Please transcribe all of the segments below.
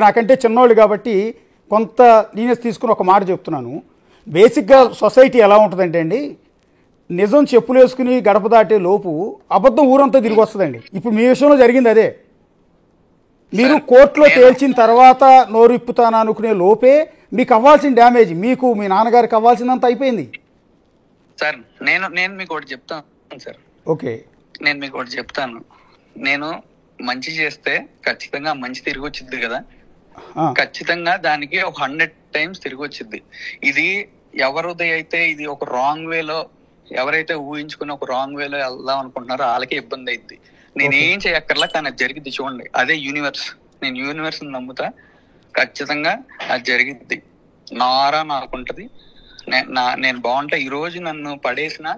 నాకంటే చిన్నోళ్ళు కాబట్టి కొంత లీనియస్ తీసుకుని ఒక మాట చెప్తున్నాను. బేసిక్గా సొసైటీ ఎలా ఉంటుందంటే అండి, నిజం చెప్పులు వేసుకుని గడప దాటే లోపు అబద్ధం ఊరంతా తిరిగి వస్తుందండి. ఇప్పుడు మీ విషయంలో జరిగింది అదే. మీరు కోర్టులో తేల్చిన తర్వాత నోరు ఇప్పుతాను అనుకునే లోపే మీకు అవ్వాల్సిన డ్యామేజ్, మీకు మీ నాన్నగారికి అవ్వాల్సిందంత అయిపోయింది. సార్ నేను మీకు ఒకటి చెప్తాను సార్. ఓకే, నేను మీకు ఒకటి చెప్తాను. నేను మంచి చేస్తే ఖచ్చితంగా మంచి తిరిగి వచ్చింది కదా, ఖచ్చితంగా దానికి ఒక 100 times తిరిగి వచ్చింది. ఇది ఎవరిది అయితే ఇది ఒక రాంగ్ వేలో, ఎవరైతే ఊహించుకుని ఒక రాంగ్ వేలో వెళ్దాం అనుకుంటున్నారో వాళ్ళకే ఇబ్బంది అయింది. నేనేం చేయక్కర్లా, కానీ అది జరిగింది. చూడండి, అదే యూనివర్స్. నేను యూనివర్స్ నమ్ముతా, ఖచ్చితంగా అది జరిగింది. నారా నాకుంటది. నేను బాగుంటా. ఈ రోజు నన్ను పడేసినా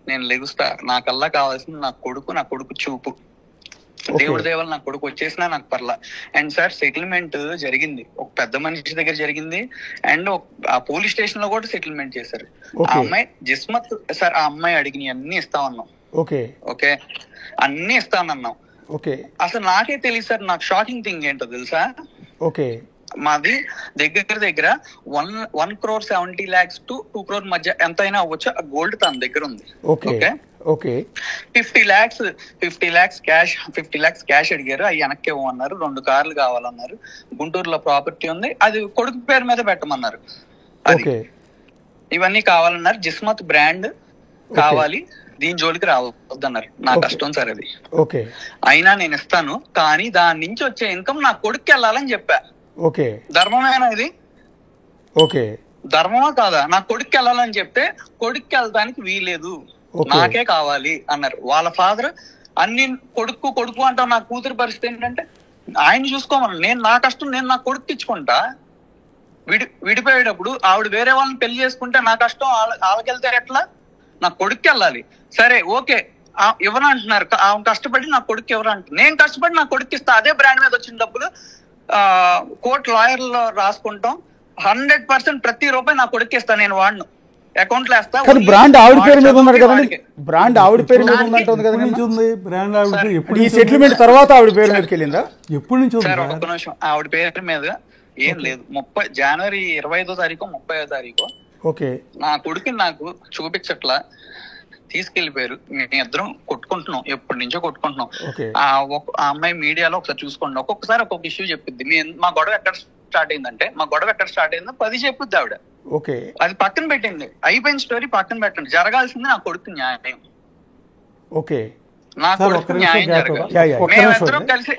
నేను లెగుస్తా. నాకల్లా కావాల్సింది నా కొడుకు చూపు. దేవుడి దేవాలు నా కొడుకు వచ్చేసినా నాకు పర్లా. అండ్ సార్, సెటిల్మెంట్ జరిగింది, ఒక పెద్ద మనిషి దగ్గర జరిగింది. అండ్ ఆ పోలీస్ స్టేషన్ లో కూడా సెటిల్మెంట్ చేశారు. ఆ అమ్మాయి జిస్మత్ సార్, ఆ అమ్మాయి అడిగిన అన్ని ఇస్తామన్నాం. ఓకే, అన్ని ఇస్తానన్నాం. అసలు నాకే తెలియదు సార్. నాకు షాకింగ్ థింగ్ ఏంటో తెలుసా, మాది దగ్గర 1,70,00,000 to 2 crore మధ్య ఎంత అయినా అవ్వచ్చు. ఆ గోల్డ్ తన దగ్గర ఉంది. ఓకే, 50 lakhs క్యాష్ అడిగారు. అవి వెనక్కి ఇవ్వమన్నారు. 2 కార్లు కావాలన్నారు. గుంటూరులో ప్రాపర్టీ ఉంది, అది కొడుకు పేరు మీద పెట్టమన్నారు. అది ఇవన్నీ కావాలన్నారు. జిస్మత్ బ్రాండ్ కావాలి, దీని జోలికి రావద్దన్నారు. నా కష్టం సార్ అది. అయినా నేను ఇస్తాను, కానీ దాని నుంచి వచ్చే ఇన్కమ్ నా కొడుక్కి వెళ్ళాలని చెప్పా. ధర్మమేనా ఇది? ధర్మమా కాదా? నా కొడుక్కి వెళ్ళాలని చెప్తే కొడుక్కి వెళ్ళడానికి వీలేదు, నాకే కావాలి అన్నారు. వాళ్ళ ఫాదర్ అన్ని కొడుకు అంటావు. నా కూతురు పరిస్థితి ఏంటంటే ఆయన చూసుకోమని, నేను నా కష్టం నేను నా కొడుకు ఇచ్చుకుంటా. విడిపోయేటప్పుడు ఆవిడ వేరే వాళ్ళని పెళ్లి చేసుకుంటే నా కష్టం వాళ్ళకెళ్తే ఎట్లా? నా కొడుక్కి వెళ్ళాలి. సరే, ఓకే, ఎవరు అంటున్నారు ఆమె కష్టపడి నా కొడుకు ఎవరు అంటున్నారు. నేను కష్టపడి నా కొడుకు ఇస్తా. అదే బ్రాండ్ మీద వచ్చిన డబ్బులు కోర్టు లాయర్లో రాసుకుంటాం. 100% ప్రతి రూపాయి నా కొడుకు ఇస్తా. నేను వాడను, అకౌంట్ లో వేస్తా. బ్రాండ్ ఆవిడ పేరు మీద ఉన్నాడు కదండి. బ్రాండ్ ఆవిడ పేరు మీద ఉందంటుంది కదా. ఈ సెటిల్మెంట్ తర్వాత ఆవిడ పేరు మీదకి వెళ్ళిందా? ఎప్పటి నుంచి సార్? ఒక్క నిమిషం. ఆవిడ పేరు మీద ఏం లేదు. జనవరి 25వ తారీఖు 30వ తారీఖు నా కొడుకుని నాకు చూపించట్లా, తీసుకెళ్లిపోయారు. మేము ఇద్దరం కొట్టుకుంటున్నాం, ఎప్పటి నుంచో కొట్టుకుంటున్నాం. ఆ అమ్మాయి మీడియాలో ఒకసారి చూసుకోండి, ఒక్కొక్కసారి ఒక్కొక్క ఇష్యూ చెప్పింది. మా గొడవ ఎక్కడ స్టార్ట్ అయిందంటే 10 చెప్పుద్ది ఆవిడ. అది పక్కన పెట్టింది, అయిపోయిన స్టోరీ పక్కన పెట్టండి. జరగాల్సింది నా కొడుకు న్యాయం. నా కొడుకు న్యాయం జరగాలి. మేమిద్దరం కలిసి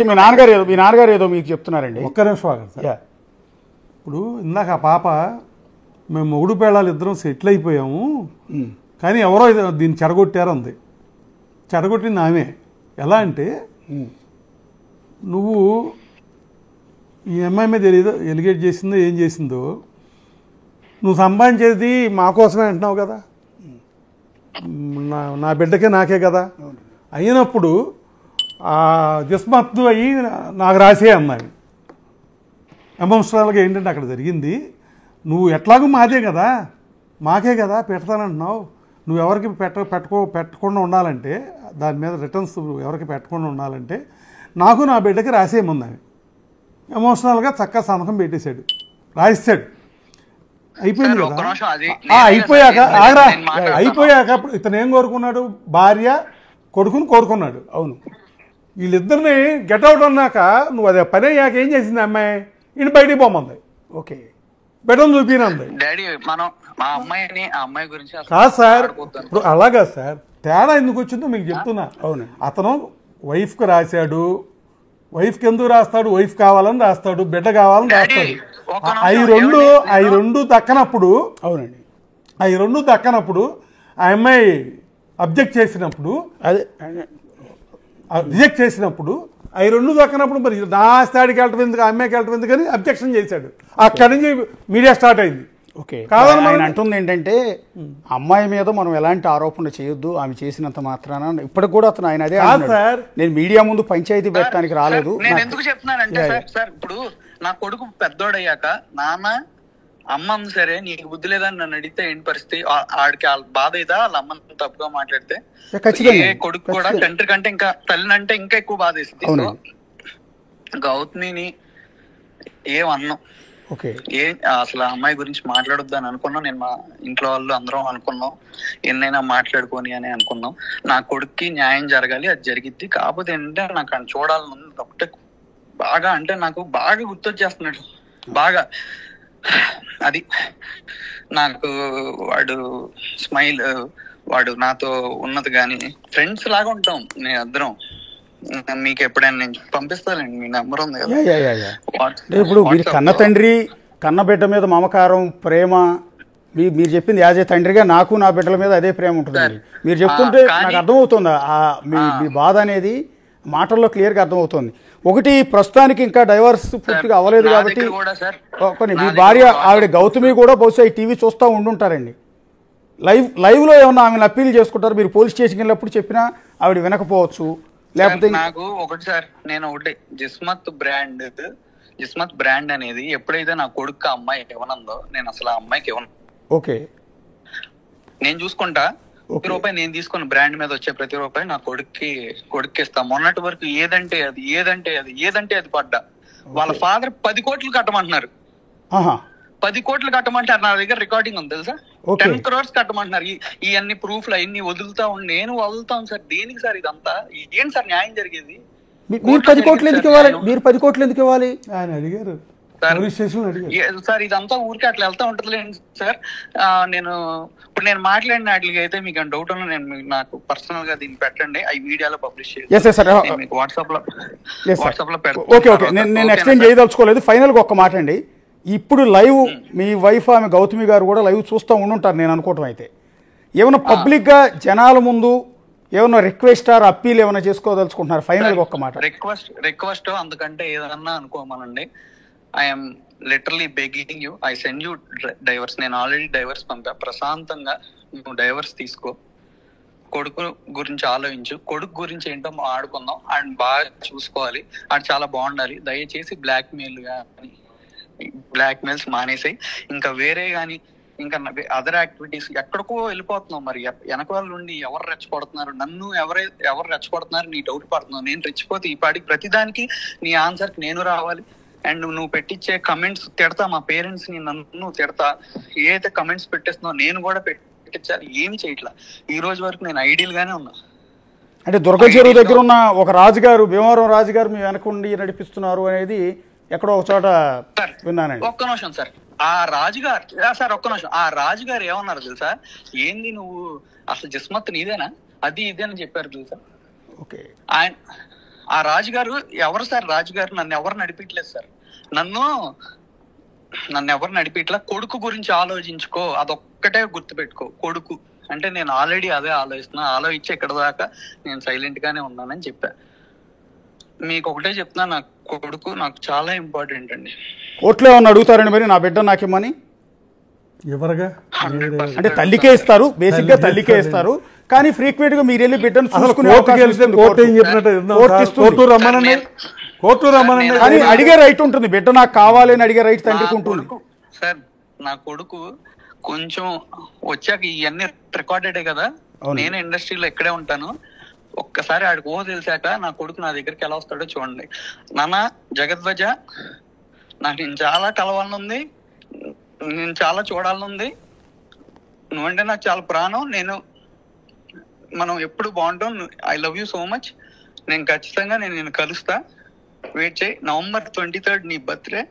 మీ నాన్నగారు ఏదో మీకు చెప్తున్నారండి. ఒక్క నిమిషం ఆగండి సార్. ఇప్పుడు ఇందాక ఆ పాప, మేము మొగుడు పేళాలు ఇద్దరం సెటిల్ అయిపోయాము, కానీ ఎవరో దీన్ని చెడగొట్టారు అంది. చెడగొట్టింది ఆమె. ఎలా అంటే, నువ్వు ఈ అమ్మాయి మీద ఎలిగేట్ చేసిందో ఏం చేసిందో, నువ్వు సంపాదించేది మా కోసమే అంటున్నావు కదా, నా బిడ్డకే నాకే కదా అయినప్పుడు జిస్మత్తు అయ్యి నాకు రాసే అన్నాయి. ఎమోషనల్గా ఏంటంటే అక్కడ జరిగింది, నువ్వు ఎట్లాగూ మాదే కదా, మాకే కదా పెడతానంటున్నావు, నువ్వు ఎవరికి పెట్టకుండా ఉండాలంటే, దాని మీద రిటర్న్స్ ఎవరికి పెట్టకుండా ఉండాలంటే నాకు నా బిడ్డకి రాసేయమన్నాను. ఎమోషనల్గా చక్కగా సంతకం పెట్టేశాడు, రాయిస్తాడు. అయిపోయింది కదా. అయిపోయాక ఇతను ఏం కోరుకున్నాడు? భార్య కొడుకుని కోరుకున్నాడు. అవును, వీళ్ళిద్దరిని గెట్అవుట్ అన్నాక నువ్వు అదే పని అయ్యాక ఏం చేసింది అమ్మాయి? ఇంటి బయటికి పోమంది. బెటం చూపినంది. కాదు సార్, ఇప్పుడు అలాగా సార్, తేడా ఎందుకు వచ్చిందో మీకు చెప్తున్నా. అతను వైఫ్కి రాశాడు, వైఫ్కి ఎందుకు రాస్తాడు? వైఫ్ కావాలని రాస్తాడు, బిడ్డ కావాలని రాస్తాడు. అవి రెండు దక్కనప్పుడు, అవునండి, అవి రెండు దక్కనప్పుడు ఆ అమ్మాయి అబ్జెక్ట్ చేసినప్పుడు, అదే రిజెక్ట్ చేసినప్పుడు, అవి రెండు దక్కనప్పుడు మరి నా స్థాయికి వెళ్ళటం ఎందుకు, ఆ అమ్మాయికి వెళ్ళటం ఎందుకని అబ్జెక్షన్ చేశాడు. అక్కడి నుంచి మీడియా స్టార్ట్ అయింది. ఆయన అంటుంది ఏంటంటే, అమ్మాయి మీద మనం ఎలాంటి ఆరోపణ చేయొద్దు, ఆమె చేసినంత మాత్రాన. ఇప్పటికి కూడా అతను ఆయన అదే సార్, నేను మీడియా ముందు పంచాయతీ పెట్టడానికి రాలేదు. నేను ఎందుకు చెప్తున్నానంటే సార్, ఇప్పుడు నా కొడుకు పెద్దోడయ్యాక నాన్న అమ్మ అంది సరే నీకు బుద్ధి లేదని నన్ను అడిగితే ఏంటి పరిస్థితి? ఆడికి వాళ్ళ బాధ ఇదా వాళ్ళ అమ్మని తప్పుగా మాట్లాడితే? ఏ కొడుకు కూడా తండ్రి కంటే ఇంకా తల్లినంటే ఇంకా ఎక్కువ బాధ వేస్తుంది. సో గౌతమిని ఏమన్నాం, అసలు ఆ అమ్మాయి గురించి మాట్లాడొద్దు అని అనుకున్నాం. నేను మా ఇంట్లో వాళ్ళు అందరం అనుకున్నాం ఎన్నైనా మాట్లాడుకొని అని అనుకున్నాం. నా కొడుక్కి న్యాయం జరగాలి, అది జరిగిద్ది. కాకపోతే ఏంటంటే నాకు చూడాలని ఒకటే బాగా, అంటే నాకు బాగా గుర్తొచ్చేస్తున్నాడు బాగా. అది నాకు వాడు స్మైల్, వాడు నాతో ఉన్నది కానీ ఫ్రెండ్స్ లాగా ఉంటాం నేను అందరం. మీకు ఎప్పుడైనా నేను పంపిస్తానండి, మీ నెంబర్ ఉంది కదా. ఇప్పుడు మీరు కన్న తండ్రి కన్న బిడ్డ మీద మమకారం ప్రేమ, మీరు చెప్పింది యాజ్ ఏ తండ్రిగా నాకు నా బిడ్డల మీద అదే ప్రేమ ఉంటుందండి. మీరు చెప్తుంటే నాకు అర్థమవుతుంది మీ బాధ అనేది మాటల్లో క్లియర్గా అర్థమవుతుంది. ఒకటి, ప్రస్తుతానికి ఇంకా డైవర్స్ పూర్తిగా అవ్వలేదు కాబట్టి మీ భార్య ఆవిడ గౌతమి కూడా బహుశా ఈ టీవీ చూస్తూ ఉండుంటారండి. లైవ్లో ఏమన్నా ఆమెను అప్పీల్ చేసుకుంటారు? మీరు పోలీస్ స్టేషన్కి వెళ్ళినప్పుడు చెప్పినా ఆవిడ వినకపోవచ్చు. లేకపోతే నాకు ఒకటి సార్, నేను ఒకటి జిస్మత్ బ్రాండ్ అనేది ఎప్పుడైతే నా కొడుకు అమ్మాయి ఇవ్వనందో నేను అసలు ఆ అమ్మాయికి ఇవ్వను. ఓకే, నేను చూసుకుంటా. ప్రతి రూపాయి నేను తీసుకున్న బ్రాండ్ మీద వచ్చే ప్రతి రూపాయి నా కొడుక్కి ఇస్తా. మొన్నటి వరకు ఏదంటే అది పడ్డా. వాళ్ళ ఫాదర్ 10 కోట్లు కట్టమంటున్నారు. 10 కోట్లు కట్టమంటారు. నా దగ్గర రికార్డింగ్ ఉంది తెలుసా. 10 crores కట్టమంటున్నారు. ఇవన్నీ ప్రూఫ్లు అవన్నీ వదులుతా ఉండి నేను వదులుతాను సార్. దేనికి సార్ ఇదంతా? ఏంటి సార్ న్యాయం జరిగేది? మీరు 10 కోట్లు ఎందుకు ఇవ్వాలి? మీరు 10 కోట్లు ఎందుకు ఇవ్వాలి ఆయన అడిగారు సార్. ఇదంతా ఊరికి అట్లా వెళ్తా ఉంటది సార్. ఇప్పుడు నేను మాట్లాడిన వాటికి అయితే మీకు డౌట్ ఉన్నా నేను నాకు పర్సనల్ గా దీన్ని పెట్టండి, అవి వీడియోలో పబ్లిష్ చేసి వాట్సాప్ లో పెడతాను. నేను ఎక్స్టెండ్ చేయదలుచుకోలేదు. ఫైనల్ గా ఒక్క మాట అండి, ఇప్పుడు లైవ్ మీ వైఫ్ ఆమె గౌతమి గారు కూడా లైవ్ చూస్తూ ఉండుంటారు నేను అనుకోవటం. అయితే ఏమైనా పబ్లిక్ గా జనాల ముందు ఏమైనా రిక్వెస్ట్ ఆర్ అప్పీల్ ఏమైనా చేసుకోదలుచుకుంటున్నారు? ఫైనల్ గా ఒక్క మాట. రిక్వెస్ట్ అందుకంటే ఏదన్నా అనుకోమనండి. I'm literally begging you, I send you divorce. నేను ఆల్రెడీ డైవర్స్ పంపా. ప్రశాంతంగా నువ్వు డైవర్స్ తీసుకో, కొడుకు గురించి ఆలోచించు, కొడుకు గురించి ఏంటో ఆడుకుందాం, అండ్ బాగా చూసుకోవాలి, అది చాలా బాగుండాలి. దయచేసి బ్లాక్మెయిల్స్ మానేసాయి. ఇంకా వేరే గానీ ఇంకా అదర్ యాక్టివిటీస్ ఎక్కడికో వెళ్ళిపోతున్నావు. మరి వెనక వాళ్ళ నుండి ఎవరు రెచ్చగొడుతున్నారు, నన్ను ఎవరు రెచ్చగొడుతున్నారు, నీ డౌట్ పడుతున్నావు. నేను రెచ్చిపోతే ఈ పాటికి ప్రతిదానికి నీ ఆన్సర్కి నేను రావాలి. అండ్ నువ్వు పెట్టించే కమెంట్స్ తిడతా, మా పేరెంట్స్ ని నన్ను తిడతా, ఏదైతే కమెంట్స్ పెట్టేస్తున్నావు నేను కూడా పెట్టించాలి. ఏమి చేయట్లా ఈ రోజు వరకు. నేను ఐడియల్ గానే ఉన్నా. అంటే దుర్గ చెరువు దగ్గర ఉన్న ఒక రాజుగారు, భీమవరం రాజుగారు మీ వెనకుండి నడిపిస్తున్నారు అనేది ఎక్కడో ఒక చోట విన్నానండి. ఒక్క నిమిషం సార్, ఆ రాజుగారు ఏమన్నారు తెలుసా? ఏంది నువ్వు అసలు జిస్మత్ నీదేనా, అది ఇదేనని చెప్పారు తెలుసా. ఓకే, ఆ రాజుగారు ఎవరు సార్? రాజుగారు నన్ను ఎవరు నడిపించలేదు సార్. నన్ను ఎవరు నడిపిట్లా. కొడుకు గురించి ఆలోచించుకో, అదొక్కటే గుర్తుపెట్టుకో. కొడుకు అంటే నేను ఆల్రెడీ అదే ఆలోచించి ఇక్కడ దాకా నేను సైలెంట్ గానే ఉన్నానని చెప్పా. మీకు ఒకటే చెప్తున్నా, నా కొడుకు నాకు చాలా ఇంపార్టెంట్ అండి. కోర్టులో ఏమన్నా అడుగుతారండి మరి నా బిడ్డ నాకేమని? ఎవరుగా అంటే తల్లికే ఇస్తారు, బేసిక్ గా తల్లికే ఇస్తారు. కానీ ఫ్రీక్వెంట్ గా మీరు వెళ్ళి బిడ్డను కానీ అడిగే రైట్ ఉంటుంది. బిడ్డ నాకు కావాలి అని అడిగే రైట్ తండ్రికి ఉంటుంది సార్. నా కొడుకు కొంచెం వచ్చాక ఇవన్నీ రికార్డెడే కదా, నేను ఇండస్ట్రీలో ఇక్కడే ఉంటాను. ఒక్కసారి ఆడికి తెలిసాక నా కొడుకు నా దగ్గరికి ఎలా వస్తాడో చూడండి. నాన్న జగద్వజ, నాకు నేను చాలా కలవాలనుంది, నేను చాలా చూడాలనుంది, నువ్వంటే నాకు చాలా ప్రాణం, మనం ఎప్పుడు బాగుంటాం, I love you so much, నేను ఖచ్చితంగా నేను కలుస్తా, వెయిట్ చేయి, November 23rd నీ బర్త్డే,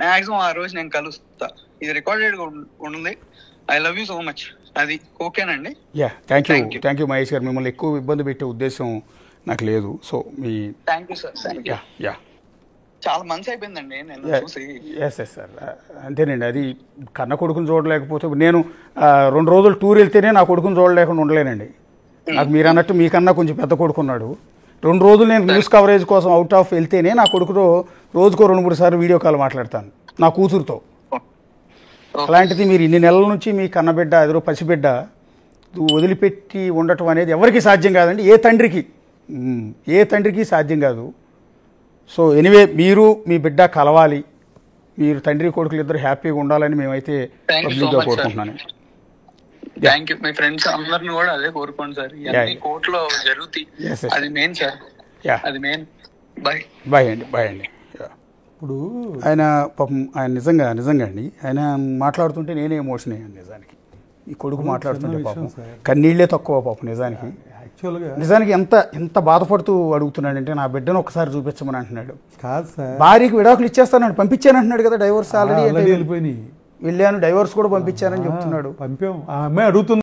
మాక్సిమం ఆ రోజు నేను కలుస్తా. ఇది రికార్డెడ్ ఉంది. I love you so much. అది ఓకేనండి? థ్యాంక్ యూ మహేష్ గారు. మిమ్మల్ని ఎక్కువ ఇబ్బంది పెట్టే ఉద్దేశం నాకు లేదు. So me thank you sir. చాలా మంచి అయిపోయిందండి నేను చూసి. ఎస్ సార్, అంతేనండి. అది కన్న కొడుకుని చూడలేకపోతే నేను 2 రోజులు టూర్ వెళ్తేనే నా కొడుకుని చూడలేకుండా ఉండలేనండి. నాకు మీరు అన్నట్టు మీకన్నా కొంచెం పెద్ద కొడుకున్నాడు. 2 రోజులు నేను న్యూస్ కవరేజ్ కోసం అవుట్ ఆఫ్ వెళ్తేనే నా కొడుకుతో రోజుకో 2-3 సార్లు వీడియో కాల్ మాట్లాడతాను నా కూతురుతో. అలాంటిది మీరు ఇన్ని నెలల నుంచి మీ కన్నబిడ్డ, ఎదురు పసిబిడ్డ వదిలిపెట్టి ఉండటం అనేది ఎవరికి సాధ్యం కాదండి. ఏ తండ్రికి సాధ్యం కాదు. సో ఎనీవే, మీరు మీ బిడ్డ కలవాలి, మీరు తండ్రి కొడుకులు ఇద్దరు హ్యాపీగా ఉండాలని మేమైతే Thank you so పబ్లిక్గా much, sir. కోరుకుంటున్నాను. Thank you. మీ ఫ్రెండ్స్ అందరిని కూడా అదే కోరుకోండి సార్. ఇవన్నీ కోర్టులో జరుగుతాయి. Yes, yes. అది మెయిన్ సార్. Yeah. అది మెయిన్. బాయ్. బాయ్ అండి. బాయ్ అండి. ఇప్పుడు ఆయన పాపం ఆయన నిజంగా అండి ఆయన మాట్లాడుతుంటే నేనే ఎమోషన్ అయ్యాను నిజానికి. ఈ కొడుకు మాట్లాడుతుంటే పాపం కన్నీళ్లే తక్కువ పాపం నిజానికి. యాక్చువల్గా నిజానికి ఎంత బాధపడుతూ అడుగుతున్నాడంటే నా బిడ్డను ఒకసారి చూపించమని అంటున్నాడు. కాదు సార్, భార్యకి విడాకులు ఇచ్చేస్తాను పంపించాను అంటున్నాడు కదా, డైవర్స్ ఆల్రెడీ వెళ్ళిపోయినాయి, వెళ్ళాను డైవర్స్ కూడా పంపించానని చెప్తున్నాడు. పంపాం. ఆ అమ్మాయి అడుగుతుంది